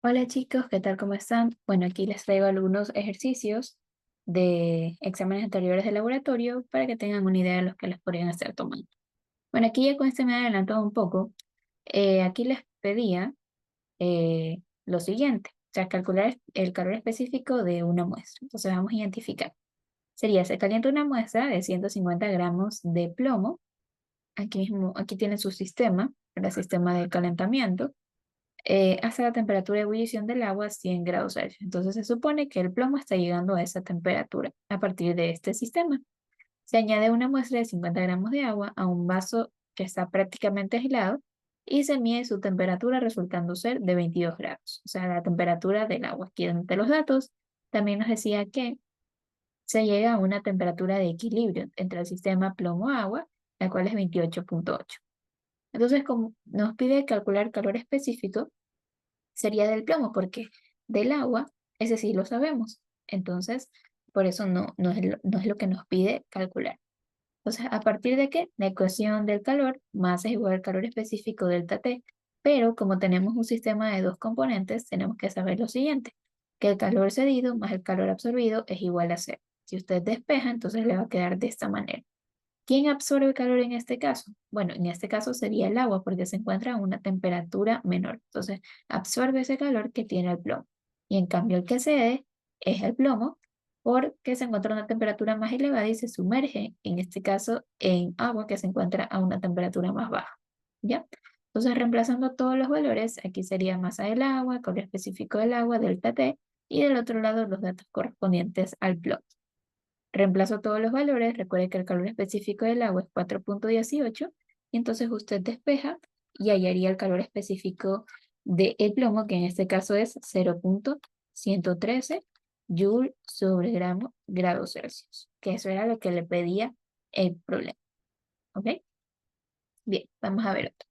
Hola chicos, ¿qué tal? ¿Cómo están? Bueno, aquí les traigo algunos ejercicios de exámenes anteriores de laboratorio para que tengan una idea de los que les podrían estar tomando. Bueno, aquí ya con este me he adelantado un poco. Aquí les pedía lo siguiente, o sea, calcular el calor específico de una muestra. Entonces vamos a identificar. Sería, se calienta una muestra de 150 gramos de plomo. Aquí mismo, aquí tiene su sistema, el sistema de calentamiento hasta la temperatura de ebullición del agua a 100 grados Celsius. Entonces se supone que el plomo está llegando a esa temperatura a partir de este sistema. Se añade una muestra de 50 gramos de agua a un vaso que está prácticamente aislado y se mide su temperatura resultando ser de 22 grados, o sea, la temperatura del agua. Aquí entre los datos también nos decía que se llega a una temperatura de equilibrio entre el sistema plomo-agua, la cual es 28,8. Entonces, como nos pide calcular calor específico, sería del plomo, porque del agua, ese sí lo sabemos. Entonces, por eso no es lo que nos pide calcular. Entonces, ¿a partir de qué? La ecuación del calor, masa es igual al calor específico delta T, pero como tenemos un sistema de dos componentes, tenemos que saber lo siguiente, que el calor cedido más el calor absorbido es igual a cero. Si usted despeja, entonces le va a quedar de esta manera. ¿Quién absorbe el calor en este caso? Bueno, en este caso sería el agua porque se encuentra a una temperatura menor. Entonces, absorbe ese calor que tiene el plomo. Y en cambio, el que cede es el plomo porque se encuentra a una temperatura más elevada y se sumerge, en este caso, en agua que se encuentra a una temperatura más baja. ¿Ya? Entonces, reemplazando todos los valores, aquí sería masa del agua, calor específico del agua, delta T, y del otro lado los datos correspondientes al plomo. Reemplazo todos los valores, recuerde que el calor específico del agua es 4,18 y entonces usted despeja y hallaría el calor específico del plomo, que en este caso es 0,113 joule sobre grados Celsius, que eso era lo que le pedía el problema. ¿Ok? Bien, vamos a ver otro.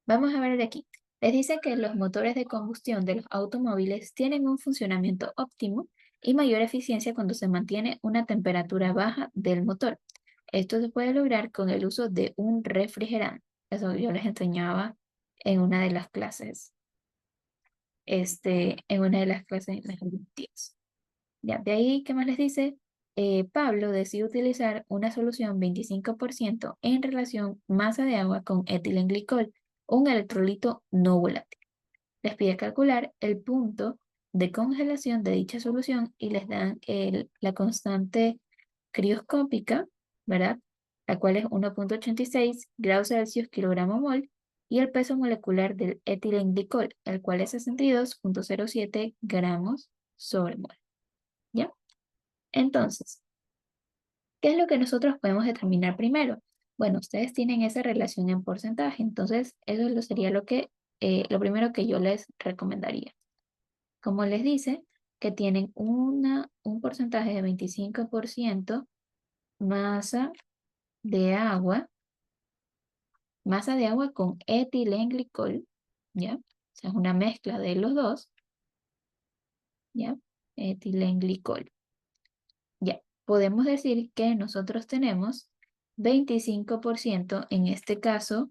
Vamos a ver de aquí. Les dice que los motores de combustión de los automóviles tienen un funcionamiento óptimo y mayor eficiencia cuando se mantiene una temperatura baja del motor. Esto se puede lograr con el uso de un refrigerante. Eso yo les enseñaba en una de las clases, en una de las clases instructivas. Ya, de ahí, ¿qué más les dice? Pablo decide utilizar una solución 25% en relación masa de agua con etilenglicol, un electrolito no volátil. Les pide calcular el punto de congelación de dicha solución y les dan la constante crioscópica, ¿verdad? La cual es 1,86 grados Celsius kilogramo mol, y el peso molecular del etilenglicol, el cual es 62,07 gramos sobre mol. ¿Ya? Entonces, ¿qué es lo que nosotros podemos determinar primero? Bueno, ustedes tienen esa relación en porcentaje, entonces sería lo primero que yo les recomendaría. Como les dice, que tienen un porcentaje de 25% masa de agua, masa de agua con etilenglicol, ¿ya? O sea, es una mezcla de los dos, ¿ya? Etilenglicol. Ya, podemos decir que nosotros tenemos 25%, en este caso,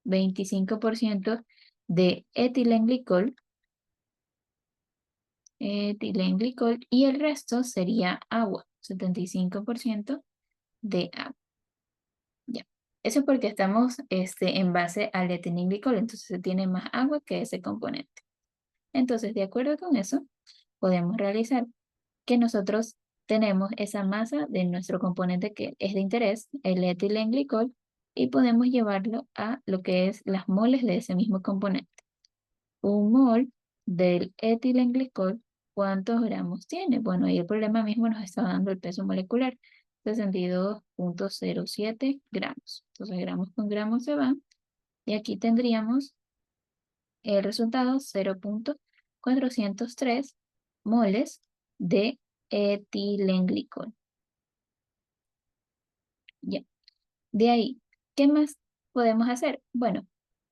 25% de etilenglicol, y el resto sería agua, 75% de agua. Ya, eso es porque estamos en base al etilenglicol, entonces se tiene más agua que ese componente. Entonces, de acuerdo con eso, podemos realizar que nosotros tenemos esa masa de nuestro componente que es de interés, el etilenglicol, y podemos llevarlo a lo que es las moles de ese mismo componente. Un mol del etilenglicol, ¿cuántos gramos tiene? Bueno, ahí el problema mismo nos está dando el peso molecular, 62,07 gramos. Entonces, gramos con gramos se van, y aquí tendríamos el resultado 0,403 moles de etilenglicol. Ya. De ahí, ¿qué más podemos hacer? Bueno,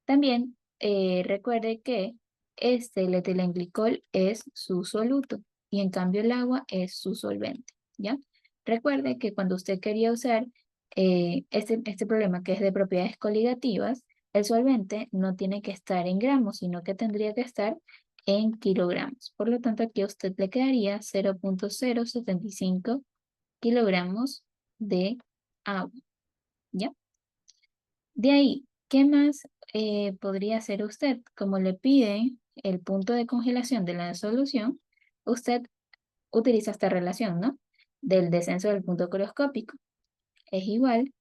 también recuerde que el etilenglicol es su soluto y en cambio el agua es su solvente, ¿ya? Recuerde que cuando usted quería usar este problema que es de propiedades coligativas, el solvente no tiene que estar en gramos, sino que tendría que estar en kilogramos. Por lo tanto, aquí a usted le quedaría 0,075 kilogramos de agua, ¿ya? De ahí, ¿qué más podría hacer usted? Como le piden el punto de congelación de la solución, usted utiliza esta relación, ¿no? Del descenso del punto coroscópico. Es igual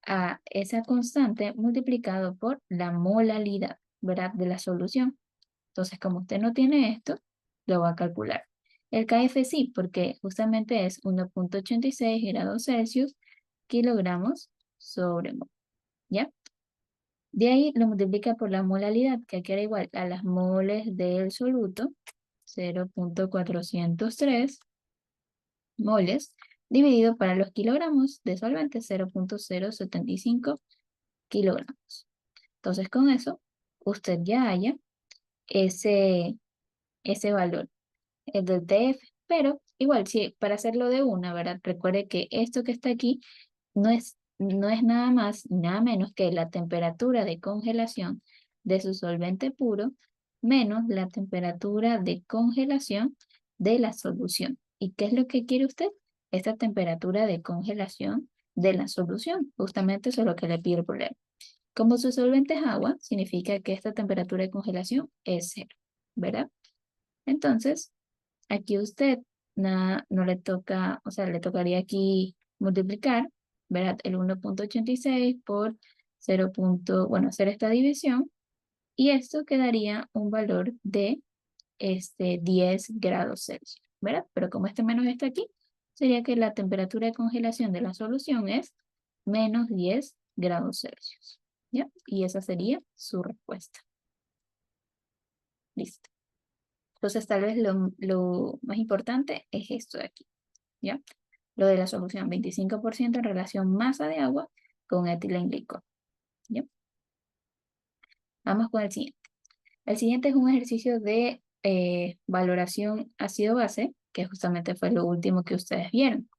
a esa constante multiplicado por la molalidad, ¿verdad? De la solución. Entonces, como usted no tiene esto, lo va a calcular. El KF sí, porque justamente es 1,86 grados Celsius kilogramos sobre mol, ¿ya? De ahí lo multiplica por la molalidad, que aquí era igual a las moles del soluto, 0,403 moles, dividido para los kilogramos de solvente, 0,075 kilogramos. Entonces, con eso, usted ya halla ese valor, el del TF, pero igual, si para hacerlo de una, ¿verdad? Recuerde que esto que está aquí no es nada más y nada menos que la temperatura de congelación de su solvente puro menos la temperatura de congelación de la solución. ¿Y qué es lo que quiere usted? Esta temperatura de congelación de la solución. Justamente eso es lo que le pide el problema. Como su solvente es agua, significa que esta temperatura de congelación es cero, ¿verdad? Entonces, aquí usted no le toca, o sea, le tocaría aquí multiplicar, ¿verdad? El 1,86 por 0. Bueno, hacer esta división y esto quedaría un valor de 10 grados Celsius, ¿verdad? Pero como este menos está aquí, sería que la temperatura de congelación de la solución es menos 10 grados Celsius, ¿ya? Y esa sería su respuesta. Listo. Entonces, tal vez lo más importante es esto de aquí, ¿ya? Lo de la solución, 25% en relación masa de agua con etilenglicol, ¿ya? Vamos con el siguiente. El siguiente es un ejercicio de valoración ácido-base, que justamente fue lo último que ustedes vieron.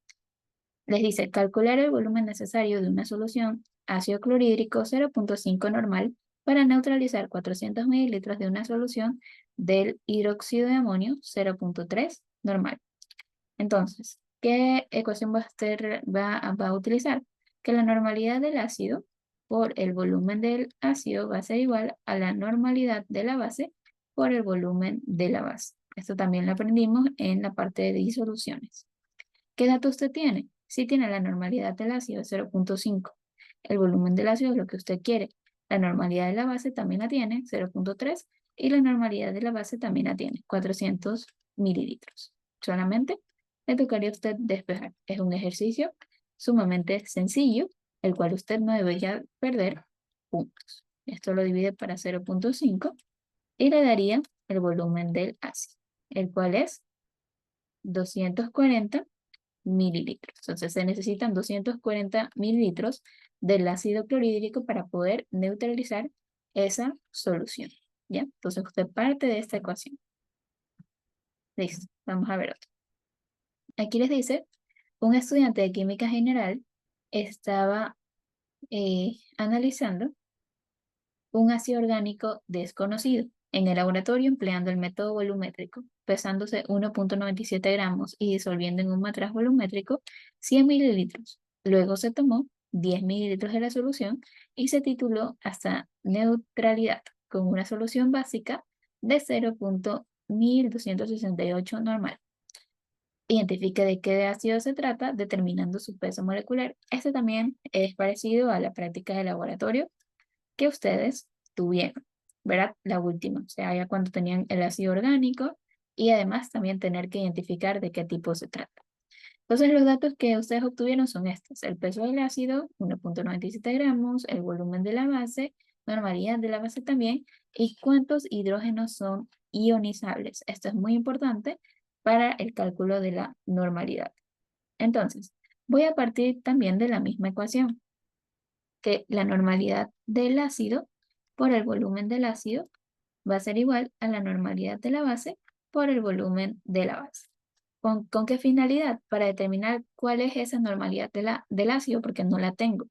Les dice, calcular el volumen necesario de una solución ácido clorhídrico 0,5 normal para neutralizar 400 mililitros de una solución del hidróxido de amonio 0,3 normal. Entonces, ¿qué ecuación va a utilizar? Que la normalidad del ácido por el volumen del ácido va a ser igual a la normalidad de la base por el volumen de la base. Esto también lo aprendimos en la parte de disoluciones. ¿Qué dato usted tiene? Si tiene la normalidad del ácido 0,5. El volumen del ácido es lo que usted quiere. La normalidad de la base también la tiene, 0,3. Y la normalidad de la base también la tiene, 400 mililitros. Solamente le tocaría a usted despejar. Es un ejercicio sumamente sencillo, el cual usted no debería perder puntos. Esto lo divide para 0,5 y le daría el volumen del ácido, el cual es 240 mililitros. Entonces se necesitan 240 mililitros del ácido clorhídrico para poder neutralizar esa solución, ¿ya? Entonces usted parte de esta ecuación. Listo, vamos a ver otro. Aquí les dice, un estudiante de química general estaba analizando un ácido orgánico desconocido en el laboratorio empleando el método volumétrico, pesándose 1,97 gramos y disolviendo en un matraz volumétrico 100 mililitros. Luego se tomó 10 mililitros de la solución y se tituló hasta neutralidad con una solución básica de 0,1268 normal. Identifique de qué ácido se trata determinando su peso molecular. Este también es parecido a la práctica de laboratorio que ustedes tuvieron, ¿verdad? La última, o sea, ya cuando tenían el ácido orgánico y además también tener que identificar de qué tipo se trata. Entonces, los datos que ustedes obtuvieron son estos: el peso del ácido, 1,97 gramos, el volumen de la base, normalidad de la base también, y cuántos hidrógenos son ionizables. Esto es muy importante para el cálculo de la normalidad. Entonces, voy a partir también de la misma ecuación, que la normalidad del ácido por el volumen del ácido va a ser igual a la normalidad de la base por el volumen de la base. ¿Con qué finalidad? Para determinar cuál es esa normalidad del ácido, porque no la tengo.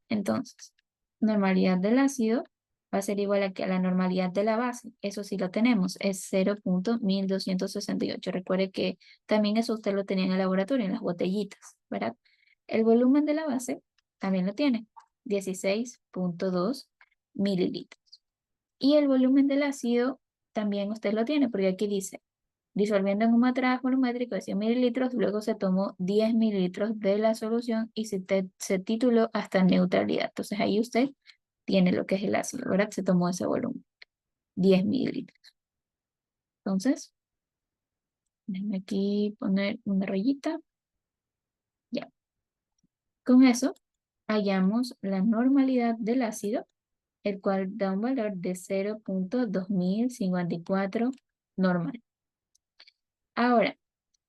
Entonces, normalidad del ácido va a ser igual a la normalidad de la base. Eso sí lo tenemos, es 0.1268. Recuerde que también eso usted lo tenía en el laboratorio, en las botellitas, ¿verdad? El volumen de la base también lo tiene, 16.2 mililitros. Y el volumen del ácido también usted lo tiene, porque aquí dice, disolviendo en un matraje volumétrico de 100 mililitros, luego se tomó 10 mililitros de la solución y se tituló hasta neutralidad. Entonces ahí usted tiene lo que es el ácido, ¿verdad? Se tomó ese volumen, 10 mililitros. Entonces, déjenme aquí poner una rayita. Ya. Con eso, hallamos la normalidad del ácido, el cual da un valor de 0.2054 normal. Ahora,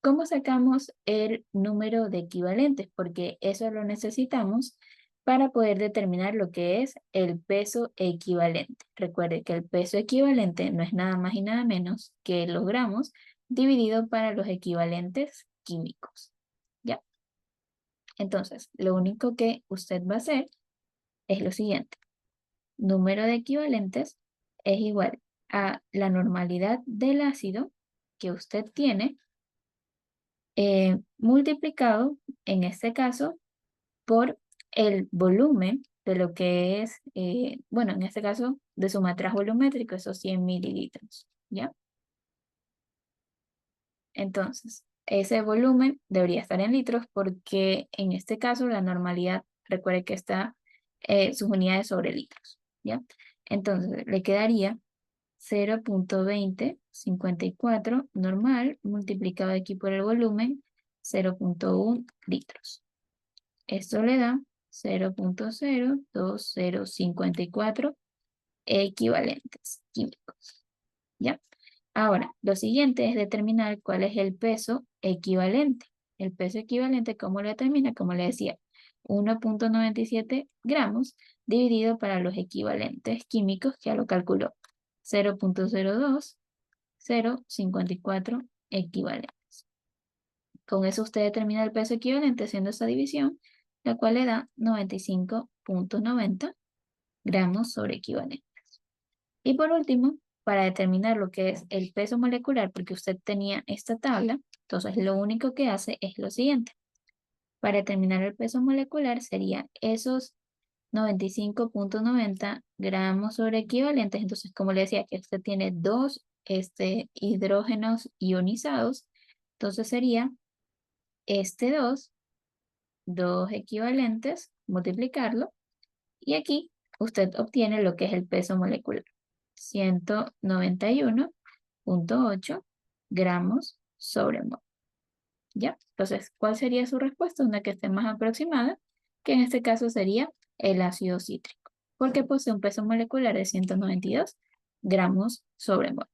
¿cómo sacamos el número de equivalentes? Porque eso lo necesitamos para poder determinar lo que es el peso equivalente. Recuerde que el peso equivalente no es nada más y nada menos que los gramos dividido para los equivalentes químicos. ¿Ya? Entonces, lo único que usted va a hacer es lo siguiente. Número de equivalentes es igual a la normalidad del ácido que usted tiene multiplicado, en este caso, por el volumen de lo que es, bueno, en este caso, de su matraje volumétrico, esos 100 mililitros, ¿ya? Entonces, ese volumen debería estar en litros porque en este caso la normalidad, recuerde que está sus unidades sobre litros, ¿ya? Entonces, le quedaría 0.2054 normal multiplicado aquí por el volumen 0.1 litros. Esto le da 0.02054 equivalentes químicos. ¿Ya? Ahora, lo siguiente es determinar cuál es el peso equivalente. El peso equivalente, ¿cómo lo determina? Como le decía, 1.97 gramos dividido para los equivalentes químicos, que ya lo calculó. 0.02054 equivalentes. Con eso usted determina el peso equivalente haciendo esa división, la cual le da 95.90 gramos sobre equivalentes. Y por último, para determinar lo que es el peso molecular, porque usted tenía esta tabla, entonces lo único que hace es lo siguiente. Para determinar el peso molecular sería esos 95.90 gramos sobre equivalentes. Entonces, como le decía, que usted tiene dos hidrógenos ionizados, entonces sería este 2 equivalentes, multiplicarlo, y aquí usted obtiene lo que es el peso molecular, 191.8 gramos sobre mol. ¿Ya? Entonces, ¿cuál sería su respuesta? Una que esté más aproximada, que en este caso sería el ácido cítrico, porque posee un peso molecular de 192 gramos sobre mol.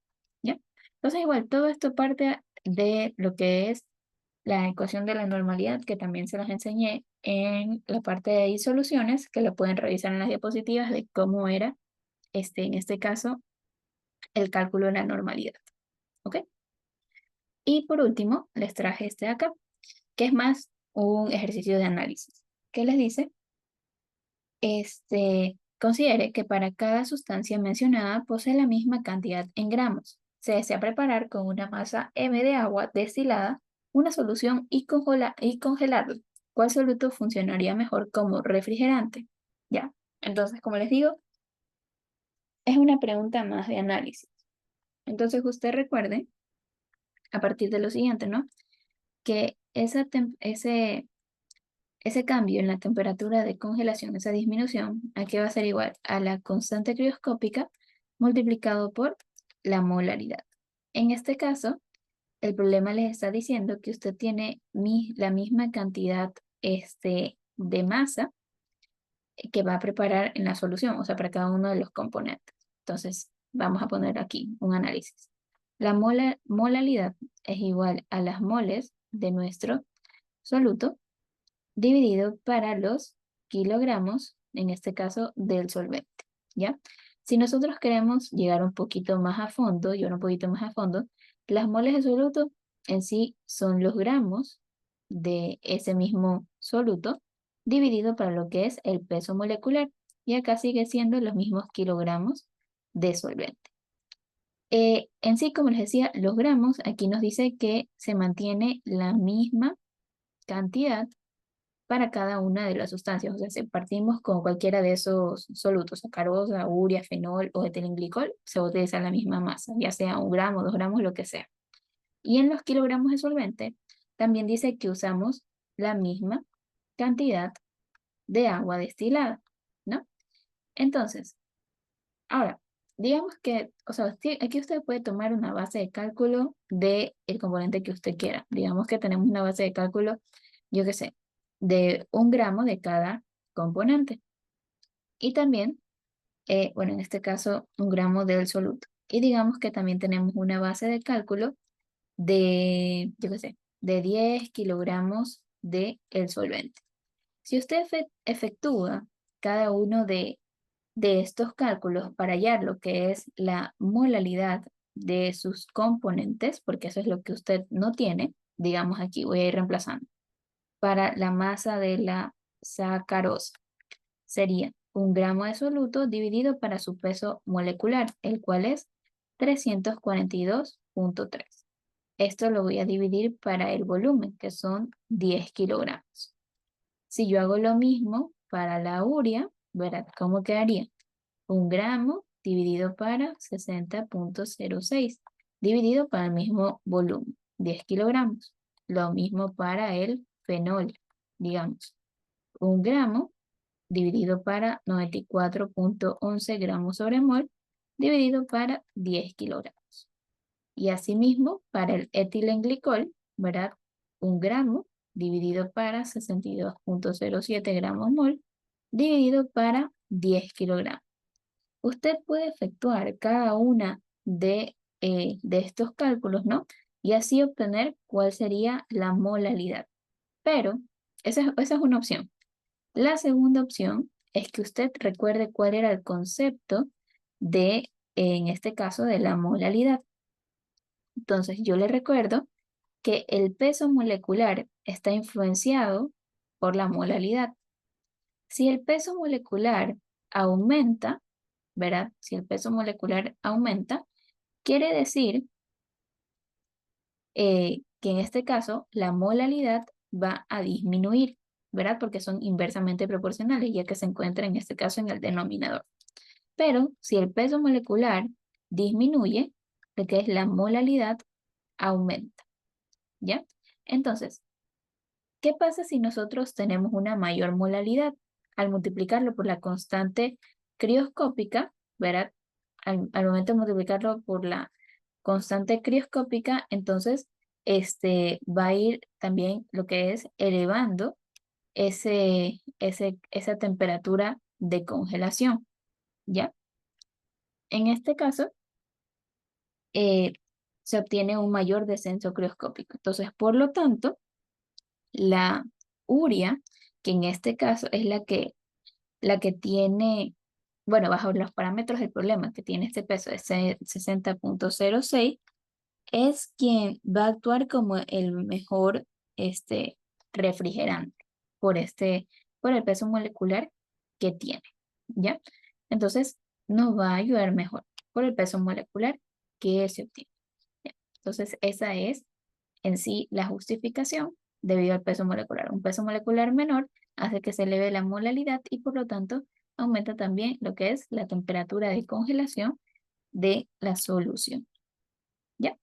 ¿Ya? Entonces, igual, todo esto parte de lo que es la ecuación de la normalidad, que también se las enseñé en la parte de disoluciones, que lo pueden revisar en las diapositivas de cómo era, en este caso, el cálculo de la normalidad. ¿Ok? Y por último, les traje este de acá, que es más un ejercicio de análisis, que les dice, considere que para cada sustancia mencionada posee la misma cantidad en gramos. Se desea preparar con una masa M de agua destilada una solución y congelarla. ¿Cuál soluto funcionaría mejor como refrigerante? Ya, entonces, como les digo, es una pregunta más de análisis. Entonces, usted recuerde, a partir de lo siguiente, ¿no? Que ese cambio en la temperatura de congelación, esa disminución, aquí va a ser igual a la constante crioscópica multiplicado por la molaridad. En este caso, el problema les está diciendo que usted tiene la misma cantidad de masa que va a preparar en la solución, o sea, para cada uno de los componentes. Entonces, vamos a poner aquí un análisis. La molaridad es igual a las moles de nuestro soluto dividido para los kilogramos, en este caso, del solvente, ¿ya? Si nosotros queremos llegar un poquito más a fondo, las moles de soluto en sí son los gramos de ese mismo soluto dividido para lo que es el peso molecular. Y acá sigue siendo los mismos kilogramos de solvente. En sí, como les decía, los gramos, aquí nos dice que se mantiene la misma cantidad para cada una de las sustancias. O sea, si partimos con cualquiera de esos solutos, sacarosa, urea, fenol o etilenglicol, se va a utilizar la misma masa, ya sea 1 gramo, 2 gramos, lo que sea. Y en los kilogramos de solvente, también dice que usamos la misma cantidad de agua destilada, ¿no? Entonces, ahora, digamos que, o sea, aquí usted puede tomar una base de cálculo del componente que usted quiera. Digamos que tenemos una base de cálculo, yo qué sé, de 1 gramo de cada componente. Y también, bueno, en este caso, 1 gramo del soluto. Y digamos que también tenemos una base de cálculo de, yo qué sé, de 10 kilogramos de el solvente. Si usted efectúa cada uno de estos cálculos para hallar lo que es la molaridad de sus componentes, porque eso es lo que usted no tiene, digamos aquí voy a ir reemplazando, para la masa de la sacarosa sería 1 gramo de soluto dividido para su peso molecular, el cual es 342,3. Esto lo voy a dividir para el volumen, que son 10 kilogramos. Si yo hago lo mismo para la urea, ¿verdad? ¿Cómo quedaría? 1 gramo dividido para 60,06, dividido para el mismo volumen, 10 kilogramos. Lo mismo para el fenol, digamos. 1 gramo dividido para 94,11 gramos sobre mol, dividido para 10 kilogramos. Y asimismo, para el etilenglicol, ¿verdad? 1 gramo dividido para 62,07 gramos mol, dividido para 10 kilogramos. Usted puede efectuar cada una de estos cálculos, ¿no? Y así obtener cuál sería la molaridad. Pero esa es una opción. La segunda opción es que usted recuerde cuál era el concepto de, en este caso, de la molaridad. Entonces, yo le recuerdo que el peso molecular está influenciado por la molaridad. Si el peso molecular aumenta, ¿verdad? Si el peso molecular aumenta, quiere decir que en este caso la molaridad va a disminuir, ¿verdad? Porque son inversamente proporcionales, ya que se encuentra en este caso en el denominador. Pero si el peso molecular disminuye, lo que es la molaridad aumenta, ¿ya? Entonces, ¿qué pasa si nosotros tenemos una mayor molaridad? Al multiplicarlo por la constante crioscópica, ¿verdad? Al momento de multiplicarlo por la constante crioscópica, entonces va a ir también lo que es elevando esa temperatura de congelación, ¿ya? En este caso, eh, se obtiene un mayor descenso crioscópico. Entonces, por lo tanto, la urea, que en este caso es la que tiene, bueno, bajo los parámetros del problema, que tiene este peso de 60,06, es quien va a actuar como el mejor este, refrigerante por, por el peso molecular que tiene, ¿ya? Entonces, nos va a ayudar mejor por el peso molecular que se obtiene, ¿ya? Entonces, esa es en sí la justificación debido al peso molecular. Un peso molecular menor hace que se eleve la molaridad y por lo tanto aumenta también lo que es la temperatura de congelación de la solución, ¿ya?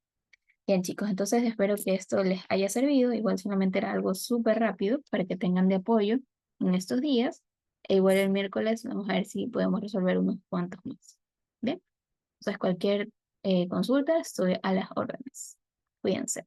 Bien, chicos, entonces espero que esto les haya servido. Igual solamente era algo súper rápido para que tengan de apoyo en estos días. E igual el miércoles vamos a ver si podemos resolver unos cuantos más. Bien, entonces cualquier consulta estoy a las órdenes. Cuídense.